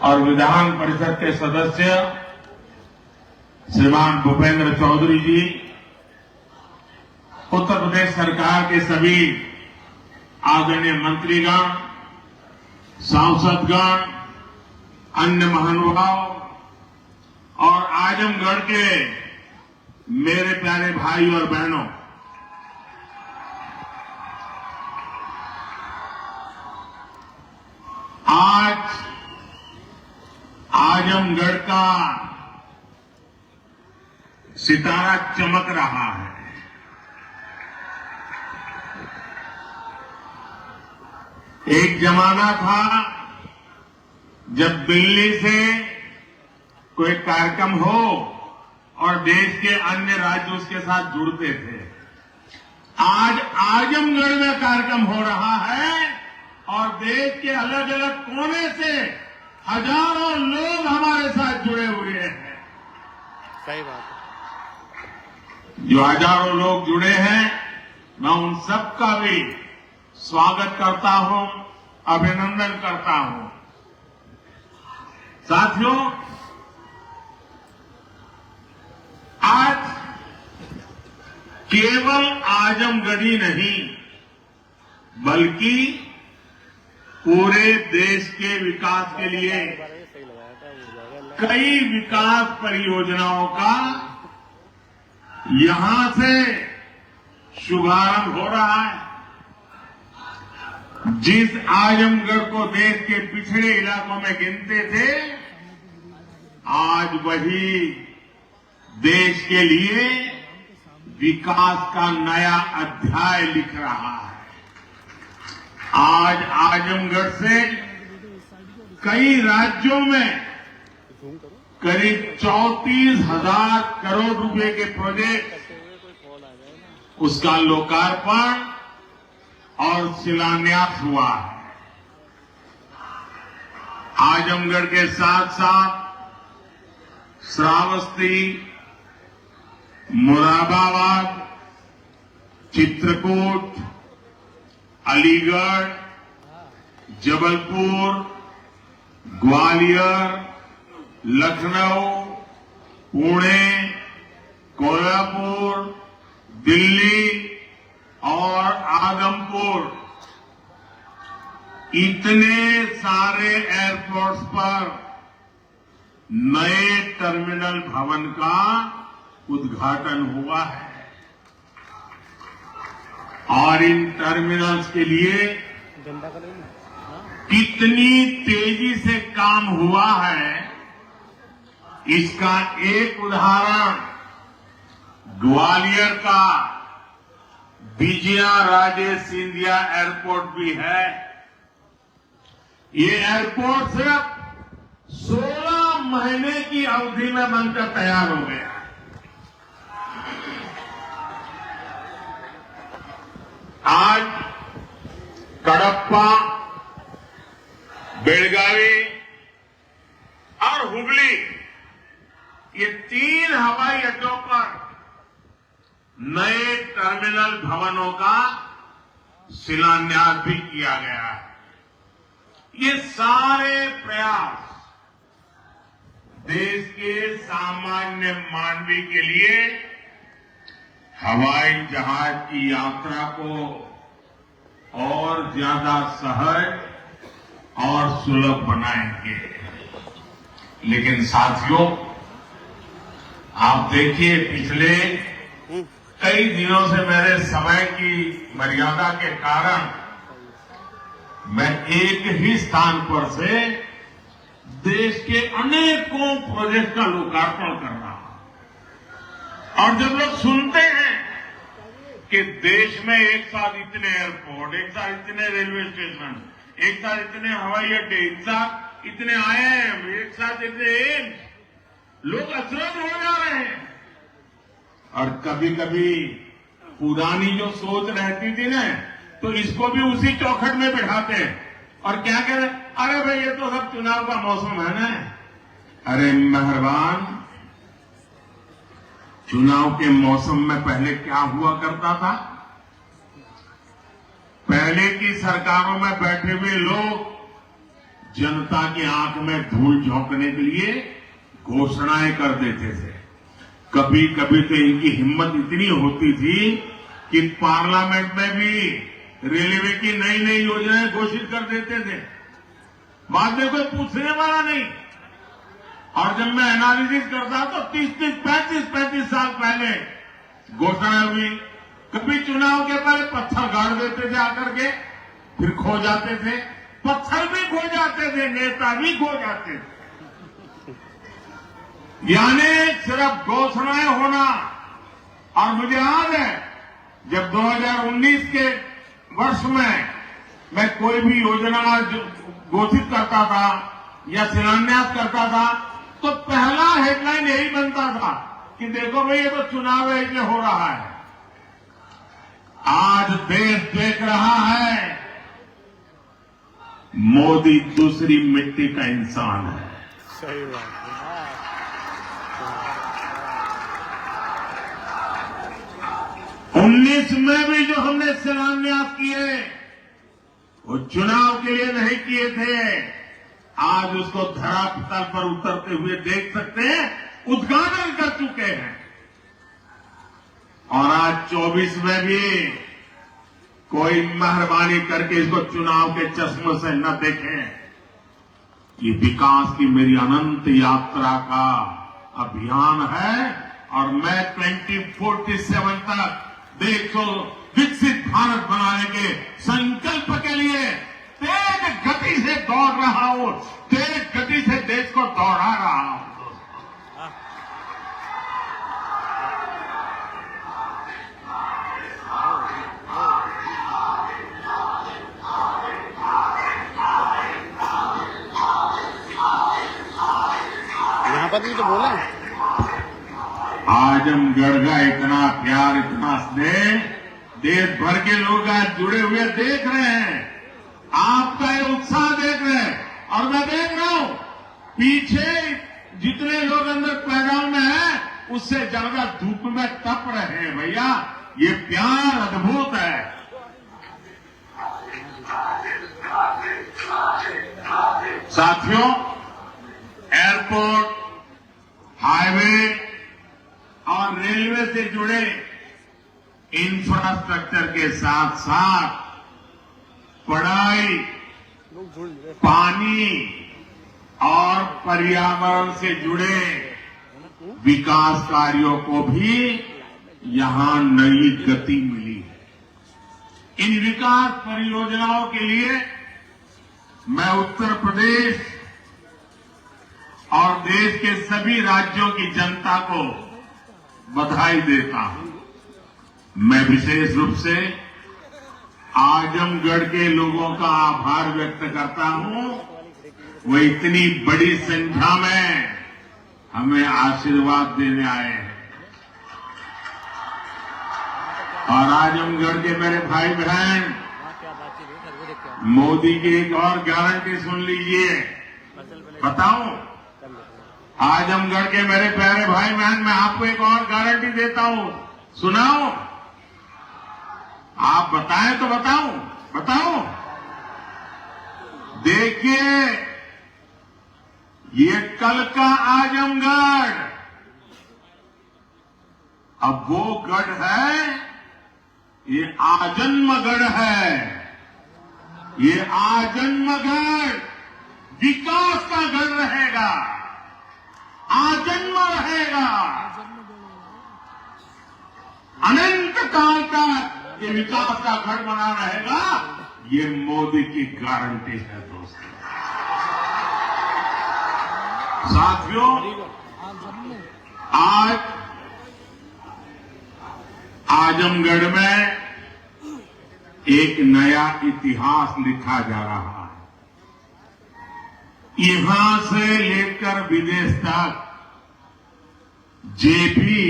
और विधान परिषद के सदस्य श्रीमान भूपेंद्र चौधरी जी, उत्तर प्रदेश सरकार के सभी आदरणीय मंत्रीगण, सांसदगण, अन्य महानुभाव और आजमगढ़ के मेरे प्यारे भाई और बहनों, आज आजमगढ़ का सितारा चमक रहा है। एक जमाना था जब दिल्ली से कोई कार्यक्रम हो और देश के अन्य राज्य उसके साथ जुड़ते थे। आज आजमगढ़ में कार्यक्रम हो रहा है और देश के अलग अलग कोने से हजारों लोग हमारे साथ जुड़े हुए हैं। सही बात है। जो हजारों लोग जुड़े हैं, मैं उन सबका भी स्वागत करता हूं, अभिनंदन करता हूं। साथियों, आज केवल आजमगढ़ी नहीं बल्कि पूरे देश के विकास के लिए कई विकास परियोजनाओं का यहां से शुभारंभ हो रहा है। जिस आजमगढ़ को देश के पिछड़े इलाकों में गिनते थे, आज वही देश के लिए विकास का नया अध्याय लिख रहा है। आज आजमगढ़ से कई राज्यों में करीब 34,000 करोड़ रुपए के प्रोजेक्ट उसका लोकार्पण और शिलान्यास हुआ है। आजमगढ़ के साथ साथ श्रावस्ती, मुरादाबाद, चित्रकूट, अलीगढ़, जबलपुर, ग्वालियर, लखनऊ, पुणे, कोल्हापुर, दिल्ली और आदमपुर, इतने सारे एयरपोर्ट्स पर नए टर्मिनल भवन का उद्घाटन हुआ है। और इन टर्मिनल्स के लिए कितनी तेजी से काम हुआ है, इसका एक उदाहरण ग्वालियर का विजया राजे सिंधिया एयरपोर्ट भी है। ये एयरपोर्ट सिर्फ 16 महीने की अवधि में बनकर तैयार हो गया। आज कडप्पा, बेलगावी और हुबली, ये 3 हवाई अड्डों पर नए टर्मिनल भवनों का शिलान्यास भी किया गया है। ये सारे प्रयास देश के सामान्य मानवी के लिए हवाई जहाज की यात्रा को और ज्यादा सहज और सुलभ बनाएंगे। लेकिन साथियों, आप देखिए, पिछले कई दिनों से मेरे समय की मर्यादा के कारण मैं एक ही स्थान पर से देश के अनेकों प्रोजेक्ट का लोकार्पण कर रहा हूं। और जब लोग सुनते हैं कि देश में एक साथ इतने एयरपोर्ट, एक साथ इतने रेलवे स्टेशन, एक साथ इतने हवाई अड्डे, एक साथ इतने IIM, एक साथ इतने एम्स, लोग अचरज हो जा रहे हैं। और कभी कभी पुरानी जो सोच रहती थी ना, तो इसको भी उसी चौखट में बिठाते हैं और क्या कह रहे, अरे भाई ये तो सब चुनाव का मौसम है ना। अरे मेहरबान, चुनाव के मौसम में पहले क्या हुआ करता था? पहले की सरकारों में बैठे हुए लोग जनता की आंख में धूल झोंकने के लिए घोषणाएं कर देते थे। कभी कभी तो इनकी हिम्मत इतनी होती थी कि पार्लियामेंट में भी रेलवे की नई नई योजनाएं घोषित कर देते थे, बाद में कोई पूछने वाला नहीं। और जब मैं एनालिसिस करता तो 35 साल पहले घोषणा हुई। कभी चुनाव के पहले पत्थर गाड़ देते थे आकर के, फिर खो जाते थे, पत्थर भी खो जाते थे, नेता भी खो जाते थे। यानी सिर्फ घोषणाएं होना। और मुझे याद है जब 2019 के वर्ष में मैं कोई भी योजना घोषित करता था या शिलान्यास करता था तो पहला हेडलाइन यही बनता था कि देखो भाई ये तो चुनाव है इसलिए हो रहा है। आज देश देख रहा है मोदी दूसरी मिट्टी का इंसान है। सही बात है। 19 में भी जो हमने शिलान्यास किए वो चुनाव के लिए नहीं किए थे। आज उसको धरातल पर उतरते हुए देख सकते हैं, उद्घाटन कर चुके हैं। और आज 24 में भी कोई मेहरबानी करके इसको चुनाव के चश्मे से न देखें। ये विकास की मेरी अनंत यात्रा का अभियान है और मैं 2047 तक देश को विकसित भारत बनाने के संकल्प के लिए तेज गति से दौड़ रहा हूं, तेज गति से देश को दौड़ा रहा हूं। यहाँ पर भी तो बोला आजमगढ़ का इतना प्यार, इतना स्नेह, देश भर के लोग आज जुड़े हुए देख रहे हैं, आपका ये उत्साह देख रहे हैं। और मैं देख रहा हूं पीछे जितने लोग अंदर पैगाम में हैं उससे ज्यादा धूप में तप रहे हैं। भैया ये प्यार अद्भुत है। साथियों, एयरपोर्ट, हाईवे और रेलवे से जुड़े इंफ्रास्ट्रक्चर के साथ साथ पढ़ाई, लोग जुड़ रहे पानी और पर्यावरण से जुड़े विकास कार्यों को भी यहां नई गति मिली है। इन विकास परियोजनाओं के लिए मैं उत्तर प्रदेश और देश के सभी राज्यों की जनता को बधाई देता हूं। मैं विशेष रूप से आजमगढ़ के लोगों का आभार व्यक्त करता हूं। वो इतनी बड़ी संख्या में हमें आशीर्वाद देने आए हैं। और आजमगढ़ के मेरे भाई बहन, मोदी की एक और गारंटी सुन लीजिए। बताऊं, आजमगढ़ के मेरे प्यारे भाई बहन, मैं आपको एक और गारंटी देता हूं, सुनाओ? आप बताएं तो बताओ। देखिए, ये कल का आजमगढ़ अब वो गढ़ है, ये आजन्मगढ़ है। ये आजन्मगढ़ विकास का गढ़ रहेगा, आजन्म रहेगा, अनंत काल तक ये विकास का गढ़ बना रहेगा। ये मोदी की गारंटी है दोस्तों। साथियों, आज आजमगढ़ में एक नया इतिहास लिखा जा रहा है। यहां से लेकर विदेश तक जे भी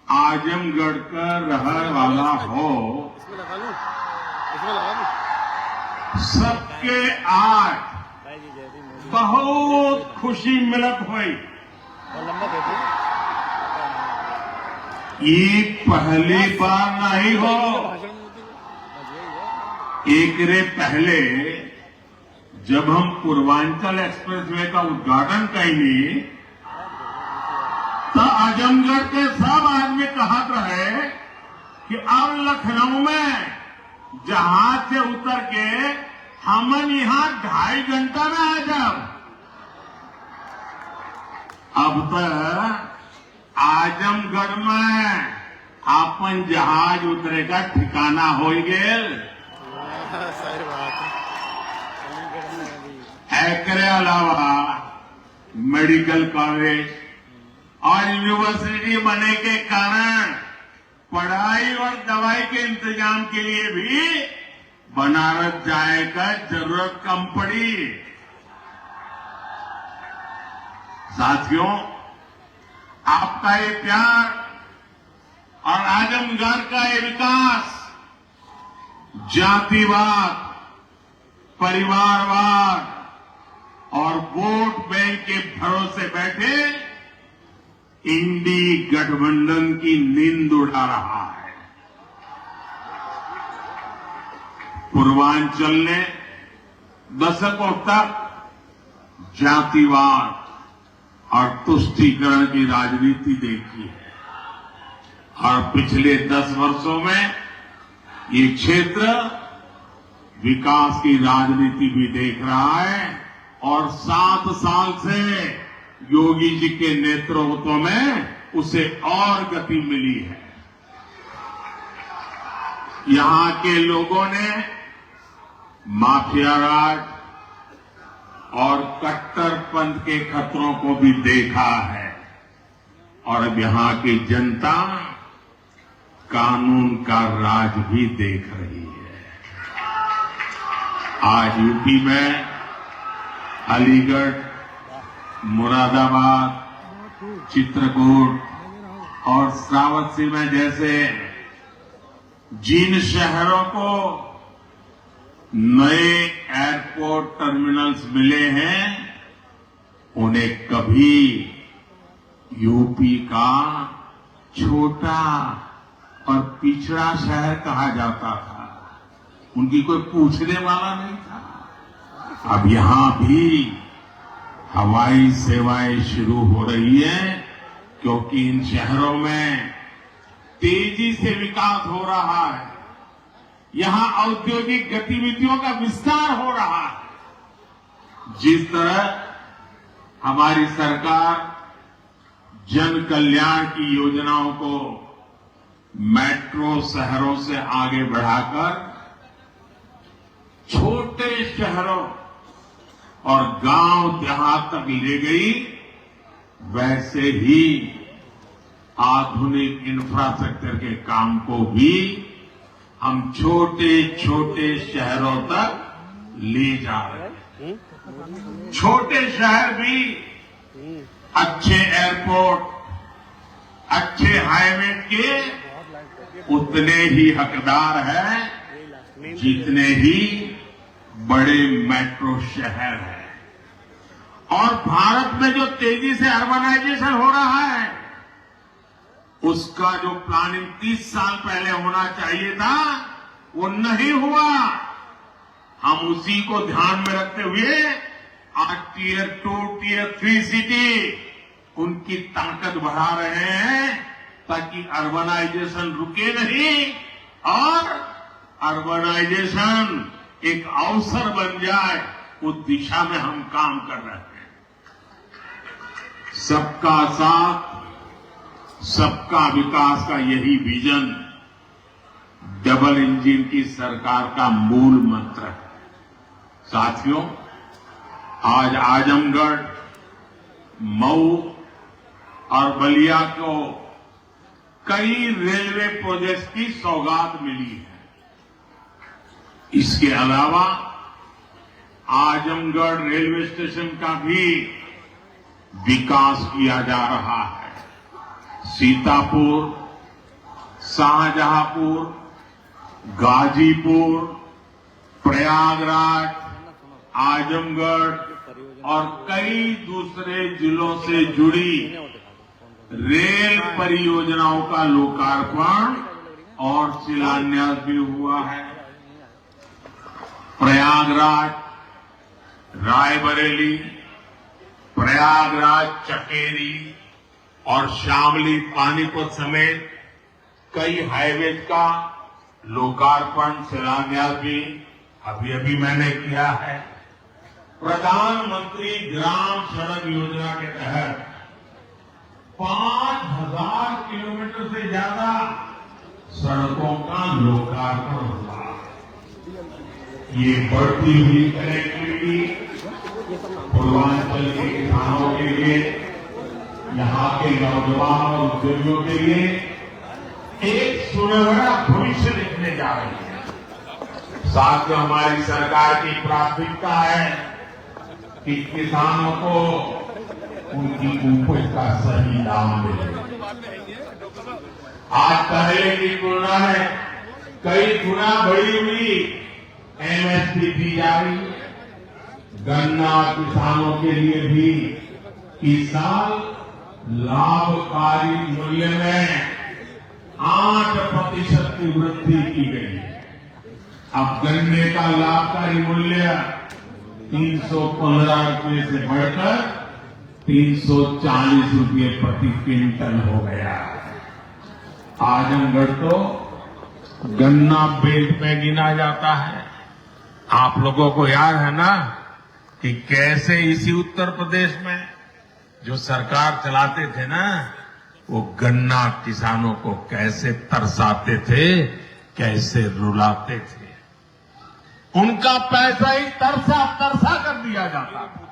आजमगढ़ का रहने वाला हो, इसमें लगा लूं सबके आज बहुत खुशी मिलत हुई। और लंबा देते ये पहली बार नहीं हो। भाषण में होती है। एक रे पहले जब हम पूर्वांचल एक्सप्रेसवे का उद्घाटन करेंगे तो आजमगढ़ के सब आदमी कहत रहे कि अब लखनऊ में जहाज से उतर के हमन यहां 2.5 घंटा में आ जाओ। अब तक आजमगढ़ में अपन जहाज उतरेगा ठिकाना हो गेल। सही बात है। एकरे अलावा मेडिकल कॉलेज और यूनिवर्सिटी बने के कारण पढ़ाई और दवाई के इंतजाम के लिए भी बनारस जाए का जरूरत कम पड़ी। साथियों, आपका ये प्यार और आजमगढ़ का ये विकास जातिवाद, परिवारवाद और वोट बैंक के भरोसे बैठे इंडी गठबंधन की नींद उड़ा रहा है। पूर्वांचल ने दशकों तक जातिवाद और तुष्टीकरण की राजनीति देखी है और पिछले 10 वर्षों में ये क्षेत्र विकास की राजनीति भी देख रहा है और 7 साल से योगी जी के नेतृत्व में उसे और गति मिली है। यहां के लोगों ने माफिया राज और कट्टरपंथ के खतरों को भी देखा है और अब यहां की जनता कानून का राज भी देख रही है। आज यूपी में अलीगढ़, मुरादाबाद, चित्रकूट और श्रावस्ती में जैसे जिन शहरों को नए एयरपोर्ट टर्मिनल्स मिले हैं उन्हें कभी यूपी का छोटा और पिछड़ा शहर कहा जाता था। उनकी कोई पूछने वाला नहीं था। अब यहां भी हवाई सेवाएं शुरू हो रही है क्योंकि इन शहरों में तेजी से विकास हो रहा है। यहां औद्योगिक गतिविधियों का विस्तार हो रहा है। जिस तरह हमारी सरकार जन कल्याण की योजनाओं को मेट्रो शहरों से आगे बढ़ाकर छोटे शहरों और गांव देहात तक ले गई, वैसे ही आधुनिक इंफ्रास्ट्रक्चर के काम को भी हम छोटे छोटे शहरों तक ले जा रहे हैं। छोटे शहर भी अच्छे एयरपोर्ट, अच्छे हाईवे के उतने ही हकदार हैं जितने ही बड़े मेट्रो शहर हैं। और भारत में जो तेजी से अर्बनाइजेशन हो रहा है उसका जो प्लानिंग 30 साल पहले होना चाहिए था वो नहीं हुआ। हम उसी को ध्यान में रखते हुए आज टियर 2, टियर 3 सिटी उनकी ताकत बढ़ा रहे हैं ताकि अर्बनाइजेशन रुके नहीं और अर्बनाइजेशन एक अवसर बन जाए, उस दिशा में हम काम कर रहे हैं। सबका साथ, सबका विकास का यही विजन डबल इंजन की सरकार का मूल मंत्र है। साथियों, आज आजमगढ़, मऊ और बलिया को कई रेलवे प्रोजेक्ट्स की सौगात मिली है। इसके अलावा आजमगढ़ रेलवे स्टेशन का भी विकास किया जा रहा है। सीतापुर, शाहजहांपुर, गाजीपुर, प्रयागराज, आजमगढ़ और कई दूसरे जिलों से जुड़ी रेल परियोजनाओं का लोकार्पण और शिलान्यास भी हुआ है। प्रयागराज रायबरेली, प्रयागराज, चकेरी और शामली, पानीपत समेत कई हाईवेज का लोकार्पण, शिलान्यास भी अभी अभी मैंने किया है। प्रधानमंत्री ग्राम सड़क योजना के तहत 5000 किलोमीटर से ज्यादा सड़कों का लोकार्पण हुआ। ये बढ़ती हुई कनेक्टिविटी पूर्वांचल के किसानों के लिए, यहां के नौजवान और उद्योगियों के लिए एक सुनहरा भविष्य देखने जा रही है। साथ में हमारी सरकार की प्राथमिकता है कि किसानों को उनकी उपज का सही दाम मिले। आज पहले की तुलना में कई गुना बढ़ी हुई एमएसपी दी जा रही है। गन्ना किसानों के लिए भी इस साल लाभकारी मूल्य में 8% की वृद्धि की गई है। अब गन्ने का लाभकारी मूल्य 315 रुपये से बढ़कर 340 रुपये प्रति क्विंटल हो गया है। आजमगढ़ तो गन्ना बेल्ट में गिना जाता है। आप लोगों को याद है ना कि कैसे इसी उत्तर प्रदेश में जो सरकार चलाते थे ना, वो गन्ना किसानों को कैसे तरसाते थे, कैसे रुलाते थे। उनका पैसा ही तरसा तरसा कर दिया जाता था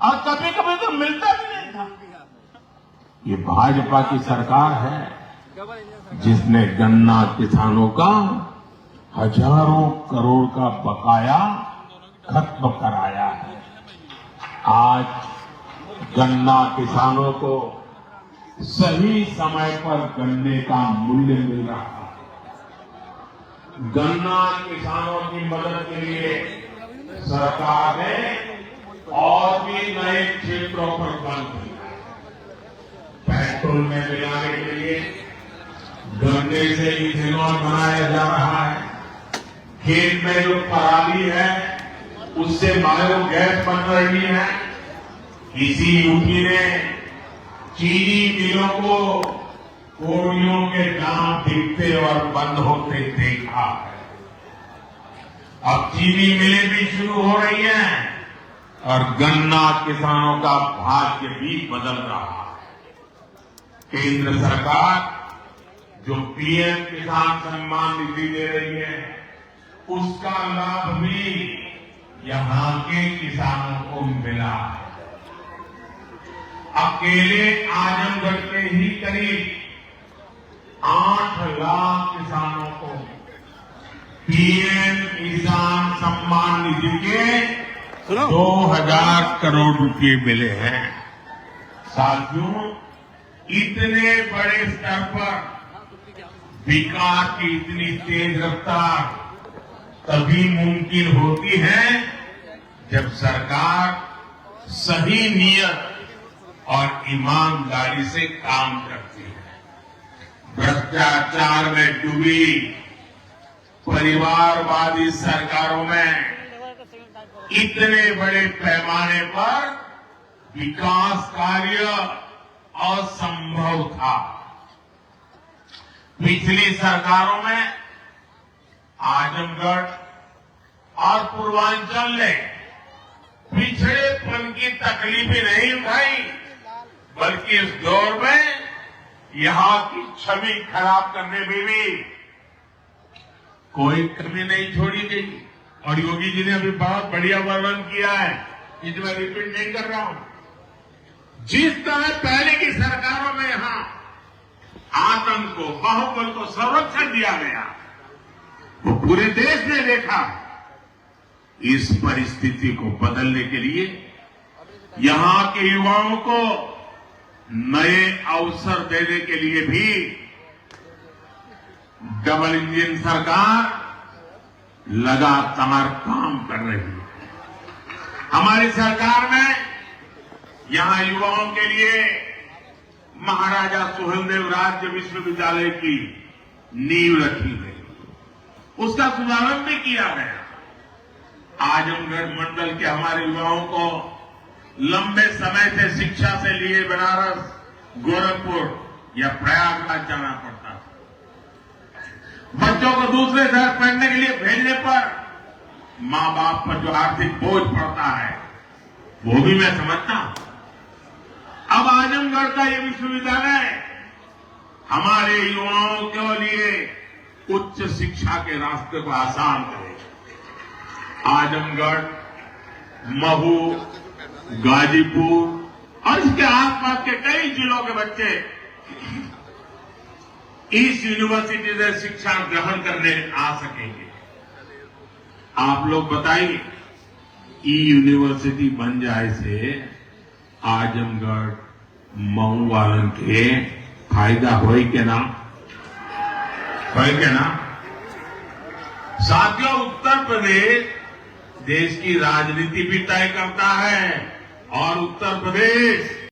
और कभी कभी तो मिलता भी नहीं था। ये भाजपा की सरकार है जिसने गन्ना किसानों का हजारों करोड़ का बकाया खत्म कराया है। आज गन्ना किसानों को सही समय पर गन्ने का मूल्य मिल रहा है। गन्ना किसानों की मदद के लिए सरकार ने और भी नए क्षेत्रों पर बल दिया है। पेट्रोल में मिलाने के लिए गन्ने से इथेनॉल बनाया जा रहा है। खेत में जो पराली है उससे बायोगैस बन रही है। इसी यूपी ने चीनी मिलों को कोड़ियों के दाम दिखते और बंद होते देखा है। अब चीनी मिलें भी शुरू हो रही हैं और गन्ना किसानों का भाग्य भी बदल रहा है। केंद्र सरकार जो पीएम किसान सम्मान निधि दे रही है, उसका लाभ भी यहां के किसानों को मिला है। अकेले आजमगढ़ के ही करीब 8 लाख किसानों को पीएम किसान सम्मान निधि के 2000 करोड़ रुपए मिले हैं। साथियों, इतने बड़े स्तर पर विकास की इतनी तेज रफ्तार तभी मुमकिन होती है जब सरकार सही नियत और ईमानदारी से काम करती है। भ्रष्टाचार में डूबी परिवारवादी सरकारों में इतने बड़े पैमाने पर विकास कार्य असंभव था। पिछली सरकारों में आजमगढ़ और पूर्वांचल ने पिछड़ेपन की तकलीफें नहीं उठाई, बल्कि इस दौर में यहां की छवि खराब करने में भी कोई कमी नहीं छोड़ी गई। और योगी जी ने अभी बहुत बढ़िया वर्णन किया है, इसमें मैं रिपीट नहीं कर रहा हूं। जिस तरह पहले की सरकारों में यहां आतंक को, बाहुबल को संरक्षण दिया गया, वो पूरे देश ने देखा। इस परिस्थिति को बदलने के लिए यहां के युवाओं को नए अवसर देने के लिए भी डबल इंजन सरकार लगातार काम कर रही है। हमारी सरकार ने यहां युवाओं के लिए महाराजा सुहेलदेव राज्य विश्वविद्यालय की नींव रखी गई, उसका शुभारंभ भी किया गया। आजमगढ़ मंडल के हमारे युवाओं को लंबे समय से शिक्षा से लिए बनारस, गोरखपुर या प्रयागराज जाना पड़ता था। बच्चों को दूसरे शहर पढ़ने के लिए भेजने पर मां बाप पर जो आर्थिक बोझ पड़ता है वो भी मैं समझता हूं। अब आजमगढ़ का ये विश्वविद्यालय हमारे युवाओं के लिए उच्च शिक्षा के रास्ते को आसान करेगा। आजमगढ़, महू, गाजीपुर और इसके आसपास के कई जिलों के बच्चे इस यूनिवर्सिटी से शिक्षा ग्रहण करने आ सकेंगे। आप लोग बताइए, ई यूनिवर्सिटी बन जाए से आजमगढ़, मऊ वालन के फायदा होए के ना? होए के ना? साथियों, उत्तर प्रदेश देश की राजनीति भी तय करता है और उत्तर प्रदेश